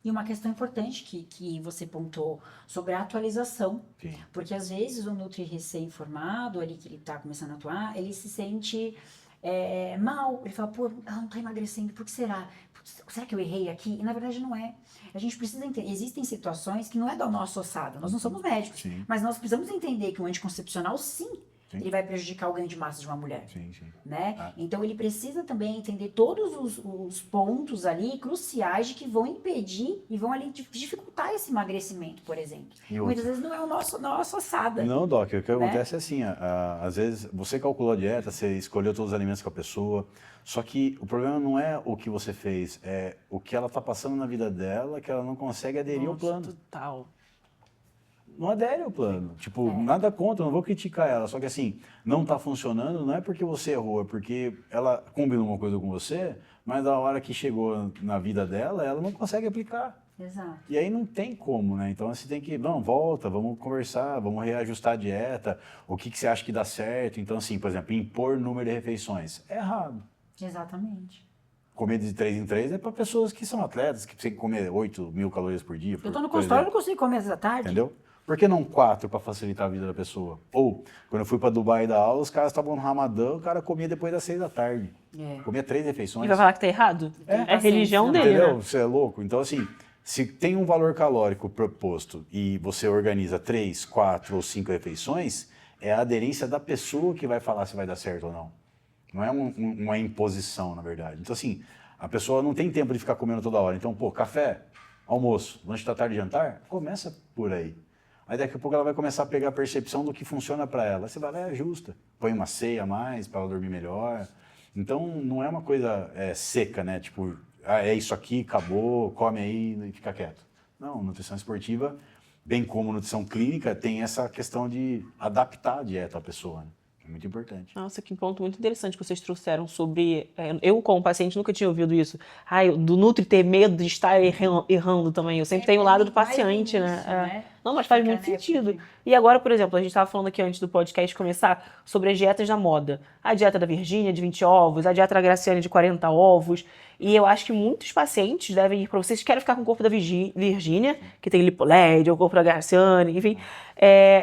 E uma questão importante que você pontuou sobre a atualização. Sim. Porque às vezes o Nutri recém-formado, ali que ele está começando a atuar, ele se sente mal. Ele fala, pô, ela não está emagrecendo, por que será? Putz, será que eu errei aqui? E na verdade não é. A gente precisa entender, existem situações que não é da nossa ossada, nós não somos médicos, Sim. mas nós precisamos entender que o anticoncepcional, sim, Sim. ele vai prejudicar o ganho de massa de uma mulher. Sim, sim. Né? Ah. Então ele precisa também entender todos os pontos ali cruciais de que vão impedir e vão ali dificultar esse emagrecimento, por exemplo. Muitas vezes não é nossa ossada. Não, Doc, o que acontece é assim, às vezes você calculou a dieta, você escolheu todos os alimentos com a pessoa, só que o problema não é o que você fez, é o que ela está passando na vida dela, que ela não consegue aderir ao plano. Total. Não adere ao plano. Tipo, nada contra, não vou criticar ela. Só que assim, não tá funcionando, não é porque você errou, é porque ela combinou uma coisa com você, mas na hora que chegou na vida dela, ela não consegue aplicar. Exato. E aí não tem como, né? Então você tem que, não, volta, vamos conversar, vamos reajustar a dieta, o que você acha que dá certo. Então assim, por exemplo, impor número de refeições. É errado. Exatamente. Comer de 3 em 3 é para pessoas que são atletas, que precisam comer 8.000 calorias por dia. Eu tô no consultório, eu não consigo comer essa tarde. Entendeu? Por que não 4 para facilitar a vida da pessoa? Ou, quando eu fui para Dubai dar aula, os caras estavam no Ramadã, o cara comia depois das 6 da tarde. Comia 3 refeições. E vai falar que tá errado? É a religião dele, Entendeu? né? Você é louco? Então, assim, se tem um valor calórico proposto e você organiza 3, 4 ou 5 refeições, é a aderência da pessoa que vai falar se vai dar certo ou não. Não é uma imposição, na verdade. Então, assim, a pessoa não tem tempo de ficar comendo toda hora. Então, pô, café, almoço, lanche da tarde e jantar, começa por aí. Aí daqui a pouco ela vai começar a pegar a percepção do que funciona para ela. Você vai lá e ajusta. Põe uma ceia a mais para ela dormir melhor. Então, não é uma coisa seca, né? Tipo, é isso aqui, acabou, come aí e fica quieto. Não, nutrição esportiva, bem como nutrição clínica, tem essa questão de adaptar a dieta à pessoa, né? É muito importante. Nossa, que ponto muito interessante que vocês trouxeram sobre... eu, como paciente, nunca tinha ouvido isso. Do Nutri ter medo de estar errando também. Eu sempre tenho o lado do paciente, né? Não, mas faz muito sentido. E agora, por exemplo, a gente estava falando aqui antes do podcast começar sobre as dietas da moda. A dieta da Virgínia de 20 ovos, a dieta da Graciane de 40 ovos. E eu acho que muitos pacientes devem ir para vocês que querem ficar com o corpo da Virgínia, que tem lipoled, ou o corpo da Graciane, enfim.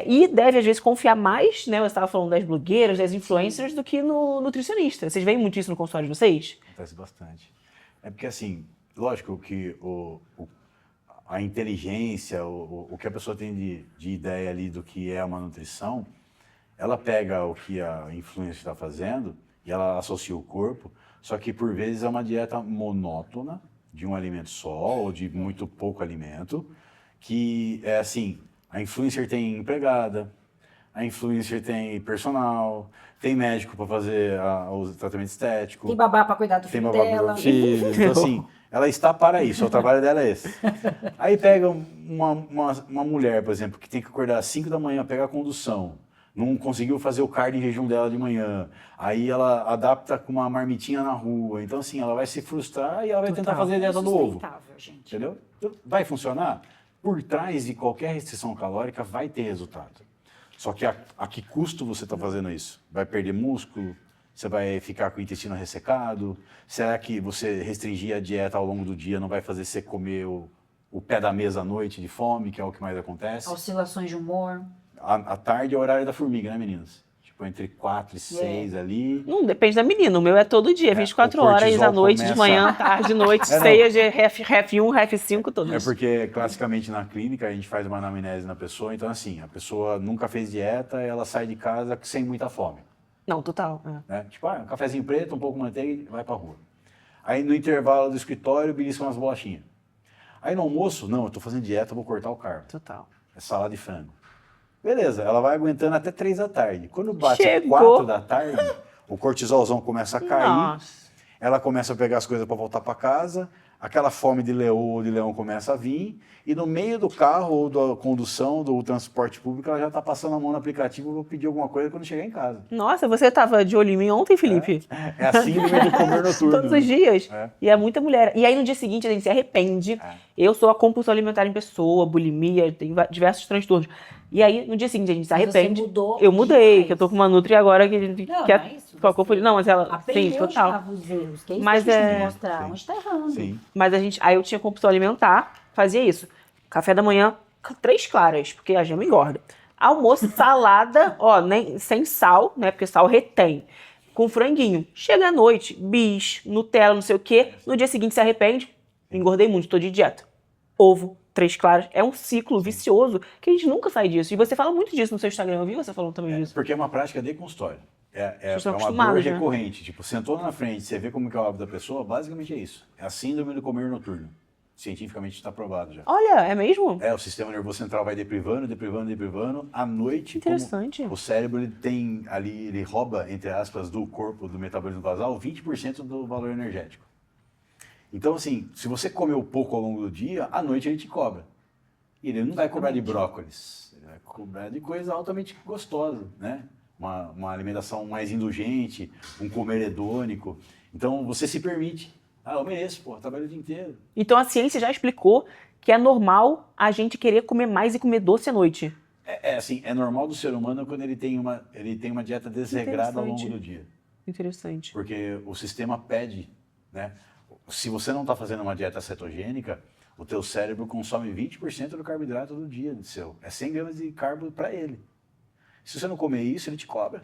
E deve, às vezes, confiar mais, né? Você estava falando das blogueiras, das influencers, do que no nutricionista. Vocês veem muito isso no consultório de vocês? Acontece bastante. É porque, assim, lógico que a inteligência, o que a pessoa tem de ideia ali do que é uma nutrição, ela pega o que a influencer está fazendo e ela associa o corpo, só que por vezes é uma dieta monótona, de um alimento só, ou de muito pouco alimento, que é assim, a influencer tem empregada, a influencer tem personal, tem médico para fazer o tratamento estético. Tem babá para cuidar do filho dela. Então, assim, ela está para isso, o trabalho dela é esse. Aí pega uma mulher, por exemplo, que tem que acordar às 5 da manhã, pegar a condução, não conseguiu fazer o cardio em jejum dela de manhã, aí ela adapta com uma marmitinha na rua, então assim, ela vai se frustrar e ela vai tentar fazer a dieta do ovo. Gente. Entendeu? Vai funcionar? Por trás de qualquer restrição calórica vai ter resultado. Só que a que custo você está fazendo isso? Vai perder músculo? Você vai ficar com o intestino ressecado? Será que você restringir a dieta ao longo do dia não vai fazer você comer o pé da mesa à noite de fome, que é o que mais acontece? Oscilações de humor. À tarde é o horário da formiga, né, meninas? Tipo, entre 4 e 6 ali. Não, depende da menina. O meu é todo dia, 24 horas, à noite, de manhã, tarde, noite, ceia, de ref 1, ref 5, todos. É porque, classicamente, na clínica, a gente faz uma anamnese na pessoa. Então, assim, a pessoa nunca fez dieta, ela sai de casa sem muita fome. Não, total. Né? Tipo, um cafezinho preto, um pouco de manteiga e vai pra rua. Aí, no intervalo do escritório, belisca umas bolachinhas. Aí, no almoço, não, eu tô fazendo dieta, vou cortar o carbo. Total. É salada de frango. Beleza, ela vai aguentando até 3 da tarde. Quando bate Chegou. 4 da tarde, o cortisolzão começa a cair, Nossa. ela começa a pegar as coisas para voltar para casa, aquela fome de leão ou de leão começa a vir, e no meio do carro ou da condução, do transporte público, ela já está passando a mão no aplicativo para pedir alguma coisa quando chegar em casa. Nossa, você tava de olho em mim ontem, Felipe? É a síndrome do comer noturno. Todos os dias. É. E é muita mulher. E aí no dia seguinte a gente se arrepende. Eu sou a compulsão alimentar em pessoa, bulimia, tem diversos transtornos. E aí no dia seguinte a gente se arrepende. Você mudou eu mudei, demais. que eu tô com uma Nutri agora que Não, que não é isso. com a corpo, não, mas ela Aprendeu sim, total. os erros, que é isso Mas que a gente tem que é- mostrar, onde está errando. Sim. Mas aí eu tinha compulsão alimentar fazia isso. Café da manhã, 3 claras, porque a gema engorda. Almoço, salada, ó, nem, sem sal, né? Porque sal retém. Com franguinho. Chega à noite, bis, Nutella, não sei o quê. No dia seguinte se arrepende. Engordei muito, tô de dieta. Ovo, 3 claras. É um ciclo vicioso que a gente nunca sai disso. E você fala muito disso no seu Instagram, eu vi você falando também disso. Porque é uma prática de consultório. É Vocês estão uma dor acostumados, né? recorrente. Tipo, sentou na frente, você vê como que é o hábito da pessoa, basicamente é isso. É a síndrome do comer noturno. Cientificamente está provado já. Olha, é mesmo? O sistema nervoso central vai deprivando. À noite, Interessante. como o cérebro ele tem ali, ele rouba, entre aspas, do corpo, do metabolismo basal, 20% do valor energético. Então, assim, se você comeu pouco ao longo do dia, à noite ele te cobra. E ele não vai cobrar de brócolis, ele vai cobrar de coisa altamente gostosa, né? Uma alimentação mais indulgente, um comer hedônico. Então, você se permite. Eu mereço, trabalho o dia inteiro. Então a ciência já explicou que é normal a gente querer comer mais e comer doce à noite. Assim, é normal do ser humano quando ele tem uma dieta desregrada ao longo do dia. Interessante. Porque o sistema pede, né? Se você não está fazendo uma dieta cetogênica, o teu cérebro consome 20% do carboidrato do dia do seu. É 100 gramas de carbo para ele. Se você não comer isso, ele te cobra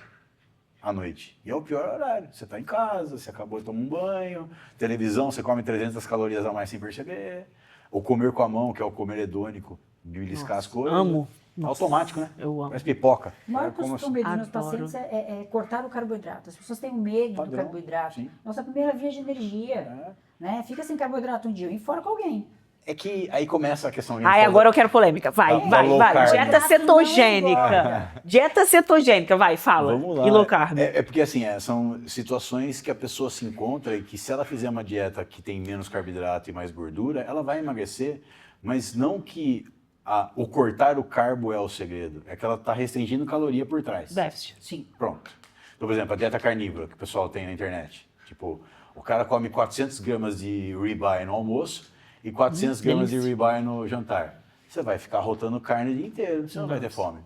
à noite. E é o pior horário. Você está em casa, você acabou de tomar um banho, televisão, você come 300 calorias a mais sem perceber. Ou comer com a mão, que é o comer hedônico, de beliscar as coisas. Amo. Automático, né? Eu amo. Parece pipoca. O maior costume dos meus Adoro. pacientes é cortar o carboidrato. As pessoas têm um medo do Padrão, carboidrato. sim. Nossa primeira via de energia. Né? Fica sem carboidrato um dia e fora com alguém. É que aí começa a questão... de Ai, agora eu quero polêmica. Vai, Da vai, low vai. carb. Dieta cetogênica. Dieta cetogênica, vai, fala. Vamos lá. E low carb. Porque assim, são situações que a pessoa se encontra e que se ela fizer uma dieta que tem menos carboidrato e mais gordura, ela vai emagrecer, mas não que o cortar o carbo é o segredo, é que ela está restringindo caloria por trás. Déficit. Sim. Pronto. Então, por exemplo, a dieta carnívora que o pessoal tem na internet. Tipo, o cara come 400 gramas de ribeye no almoço e 400 gramas de ribeye no jantar. Você vai ficar rotando carne o dia inteiro, você não vai ter fome.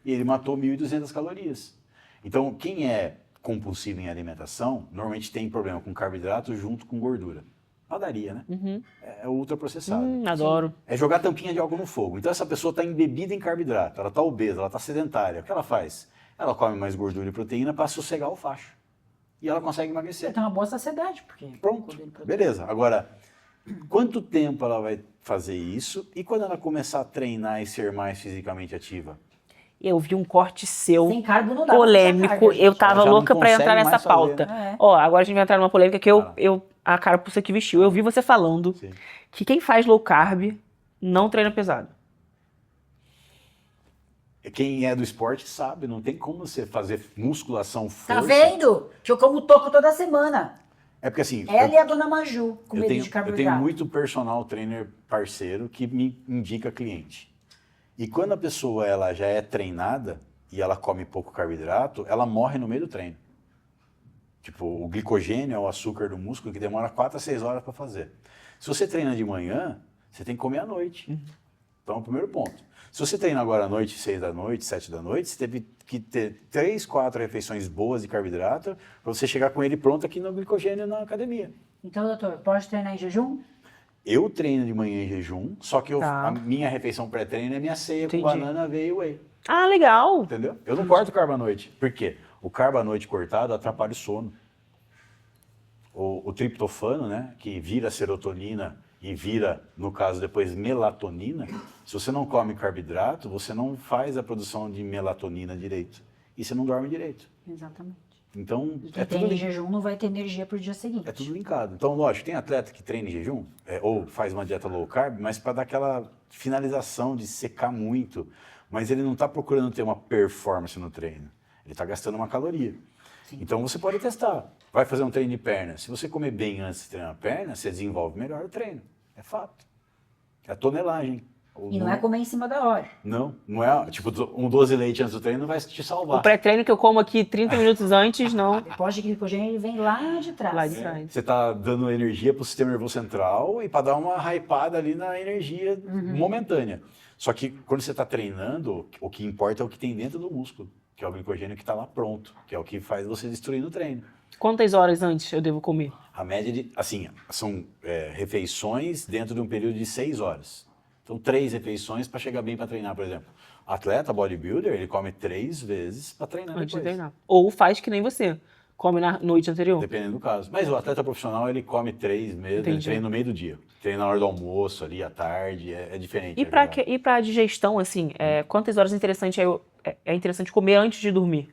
E ele matou 1.200 calorias. Então, quem é compulsivo em alimentação, normalmente tem problema com carboidrato junto com gordura. Padaria, né? É ultraprocessado. Adoro. É jogar tampinha de álcool no fogo. Então, essa pessoa está embebida em carboidrato, ela está obesa, ela está sedentária. O que ela faz? Ela come mais gordura e proteína para sossegar o facho. E ela consegue emagrecer. Tem uma boa saciedade. Porque Pronto, beleza. Agora, quanto tempo ela vai fazer isso? E quando ela começar a treinar e ser mais fisicamente ativa? Eu vi um corte seu sem carbo não dá polêmico. pra carga, Eu tava Ela já não louca pra consegue entrar nessa mais fazer, pauta. né? Ó, agora a gente vai entrar numa polêmica que a carapuça que vestiu. Eu vi você falando Sim. que quem faz low carb não treina pesado. Quem é do esporte sabe, não tem como você fazer musculação força. Tá vendo? Que eu como toco toda semana. É porque assim, Ela e a dona Maju, com medo de eu carboidrato. tenho muito personal trainer parceiro que me indica cliente. E quando a pessoa ela já é treinada e ela come pouco carboidrato, ela morre no meio do treino. Tipo, o glicogênio é o açúcar do músculo que demora 4 a 6 horas para fazer. Se você treina de manhã, você tem que comer à noite. Então, é o primeiro ponto. Se você treina agora à noite, 6 da noite, 7 da noite, você teve que ter 3, 4 refeições boas de carboidrato para você chegar com ele pronto aqui no glicogênio na academia. Então, doutor, pode treinar em jejum? Eu treino de manhã em jejum, só que Tá. a minha refeição pré-treino é minha ceia Entendi. com banana, aveia e whey. Ah, legal. Entendeu? Eu não corto carbo à noite. Por quê? O carbo à noite cortado atrapalha o sono. O triptofano, né, que vira serotonina e vira, no caso, depois melatonina, se você não come carboidrato, você não faz a produção de melatonina direito. E você não dorme direito. Exatamente. Então, E quem treina em jejum não vai ter energia pro dia seguinte. é tudo linkado. Então, lógico, tem atleta que treina em jejum, ou faz uma dieta low carb, mas para dar aquela finalização de secar muito. Mas ele não está procurando ter uma performance no treino. Ele está gastando uma caloria. Sim. Então, você pode testar. Vai fazer um treino de perna. Se você comer bem antes de treinar a perna, você desenvolve melhor o treino. É fato. É a tonelagem. E não é comer em cima da hora. Não é. Tipo, um 12 leite antes do treino não vai te O salvar. pré-treino que eu como aqui 30 minutos antes, não. Depois de glicogênio, ele vem lá de trás. Lá de trás. Você está dando energia para o sistema nervoso central e para dar uma hypada ali na energia momentânea. Só que quando você está treinando, o que importa é o que tem dentro do músculo, que é o glicogênio que está lá pronto, que é o que faz você destruir no treino. Quantas horas antes eu devo comer? A média de, assim, são refeições dentro de um período de 6 horas. Então, 3 refeições para chegar bem para treinar, por exemplo. Atleta, bodybuilder, ele come 3 vezes para treinar Antes de depois. treinar. Ou faz que nem você. Come na noite anterior. Dependendo do caso. Mas o atleta profissional, ele come 3 mesmo, ele Entendi. treina no meio do dia. Treina na hora do almoço, ali, à tarde, é diferente. E é verdade. para digestão, assim, quantas horas é interessante comer antes de dormir?